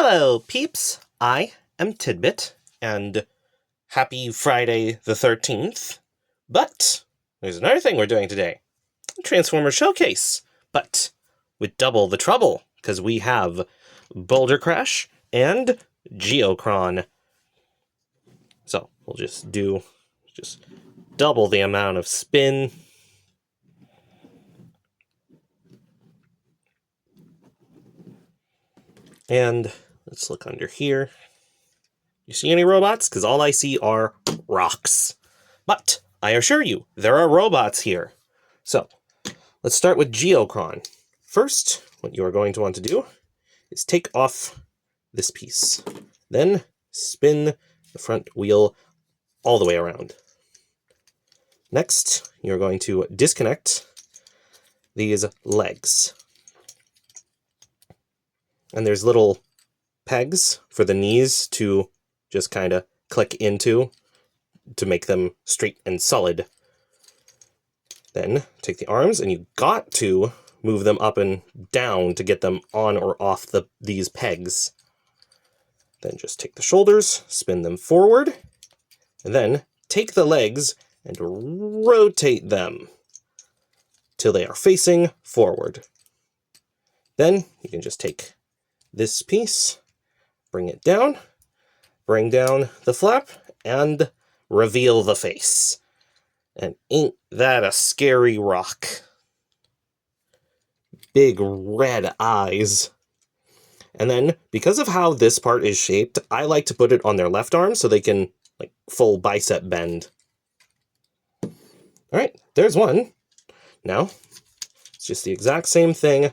Hello, peeps. I am Tidbit, and happy Friday the 13th. But there's another thing we're doing today. A Transformer Showcase, but with double the trouble, because we have BoulderCrash and Geocron. So we'll just double the amount of spin. And let's look under here. You see any robots? Because all I see are rocks. But I assure you, there are robots here. So let's start with Geocron. First, what you are going to want to do is take off this piece. Then spin the front wheel all the way around. Next, you're going to disconnect these legs. And there's little pegs for the knees to just kind of click into to make them straight and solid. Then take the arms, and you got to move them up and down to get them on or off these pegs. Then just take the shoulders, spin them forward, and then take the legs and rotate them till they are facing forward. Then you can just take this piece, bring it down, bring down the flap, and reveal the face. And ain't that a scary rock? Big red eyes. And then, because of how this part is shaped, I like to put it on their left arm so they can, like, full bicep bend. Alright, there's one. Now, it's just the exact same thing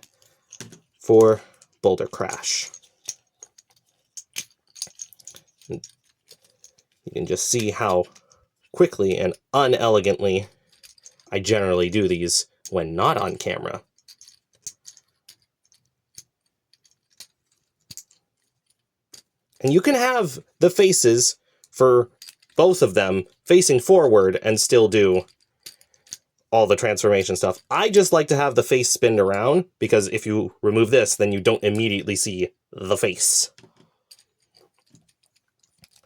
for BoulderCrash. You can just see how quickly and unelegantly I generally do these when not on camera. And you can have the faces for both of them facing forward and still do all the transformation stuff. I just like to have the face spinned around, because if you remove this, then you don't immediately see the face.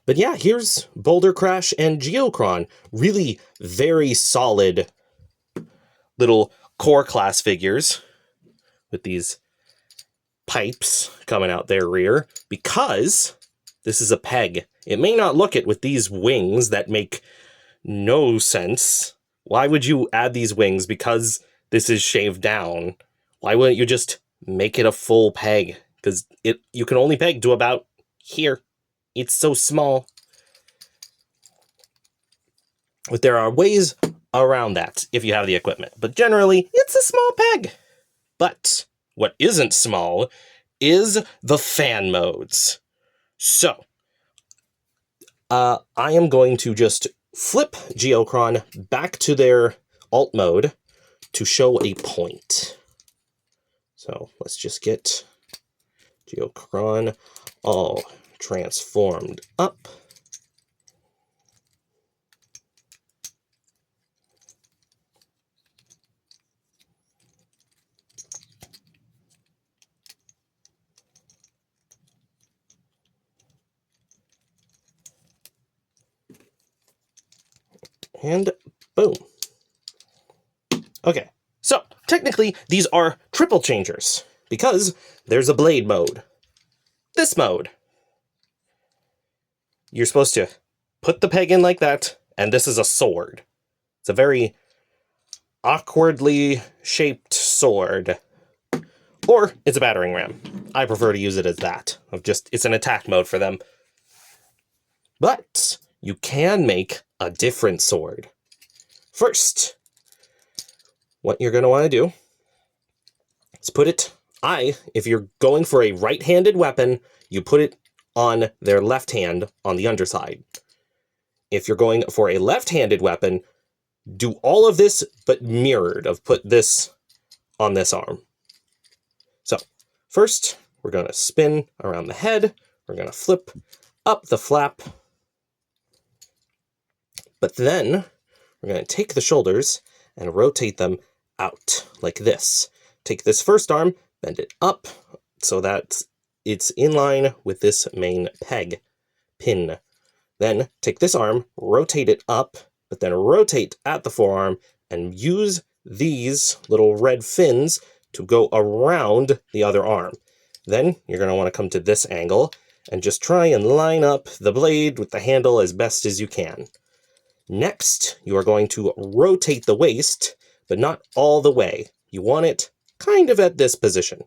But yeah, here's BoulderCrash and Geocron. Really very solid little core class figures with these pipes coming out their rear, because this is a peg. It may not look it with these wings that make no sense. Why would you add these wings? Because this is shaved down. Why wouldn't you just make it a full peg? Because you can only peg to about here. It's so small. But there are ways around that if you have the equipment. But generally, it's a small peg. But what isn't small is the fan modes. So, I am going to just flip Geocron back to their alt mode to show a point. So let's just get Geocron all transformed up. And boom. Okay, so technically these are triple changers, because there's a blade mode. This mode. You're supposed to put the peg in like that, and this is a sword. It's a very awkwardly shaped sword. Or it's a battering ram. I prefer to use it as that. It's an attack mode for them. But you can make a different sword. First, what you're going to want to do is put it, if you're going for a right-handed weapon, you put it on their left hand on the underside. If you're going for a left-handed weapon, do all of this, but mirrored, put this on this arm. So, first, we're going to spin around the head, we're going to flip up the flap, but then we're going to take the shoulders and rotate them out like this. Take this first arm, bend it up so that it's in line with this main peg pin. Then take this arm, rotate it up, but then rotate at the forearm and use these little red fins to go around the other arm. Then you're going to want to come to this angle and just try and line up the blade with the handle as best as you can. Next, you are going to rotate the waist, but not all the way. You want it kind of at this position.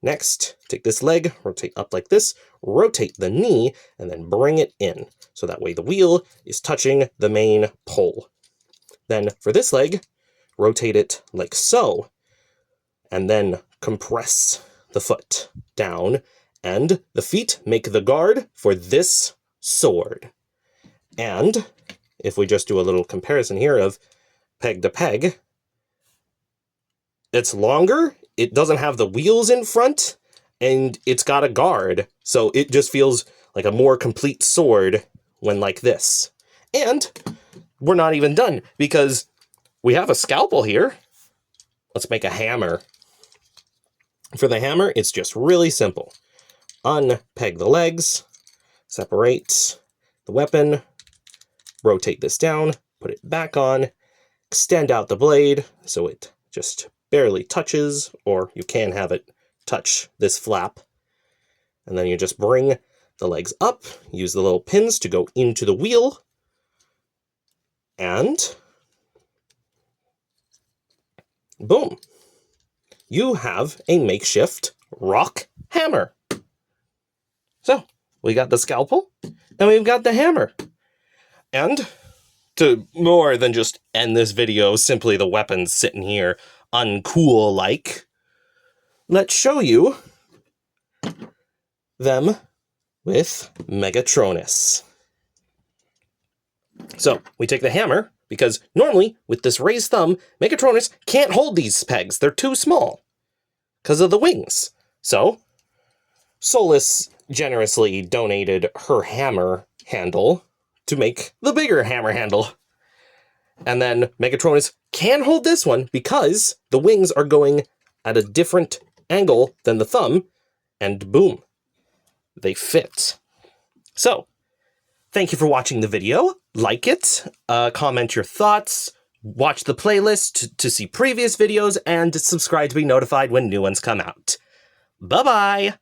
Next, take this leg, rotate up like this, rotate the knee, and then bring it in. So that way the wheel is touching the main pole. Then for this leg, rotate it like so, and then compress the foot down, and the feet make the guard for this sword. And if we just do a little comparison here of peg to peg, it's longer, it doesn't have the wheels in front, and it's got a guard, so it just feels like a more complete sword when like this. And we're not even done, because we have a scalpel here. Let's make a hammer. For the hammer, it's just really simple. Unpeg the legs, separate the weapon, rotate this down, put it back on, extend out the blade so it just barely touches, or you can have it touch this flap. And then you just bring the legs up, use the little pins to go into the wheel, and boom, you have a makeshift rock hammer. So we got the scalpel and we've got the hammer. And to more than just end this video, simply the weapons sitting here uncool like, let's show you them with Megatronus. So we take the hammer, because normally with this raised thumb, Megatronus can't hold these pegs. They're too small because of the wings. So Solus generously donated her hammer handle to make the bigger hammer handle. And then Megatronus can hold this one because the wings are going at a different angle than the thumb, and boom, they fit. So, thank you for watching the video. Like it, comment your thoughts, watch the playlist to see previous videos, and subscribe to be notified when new ones come out. Bye-bye!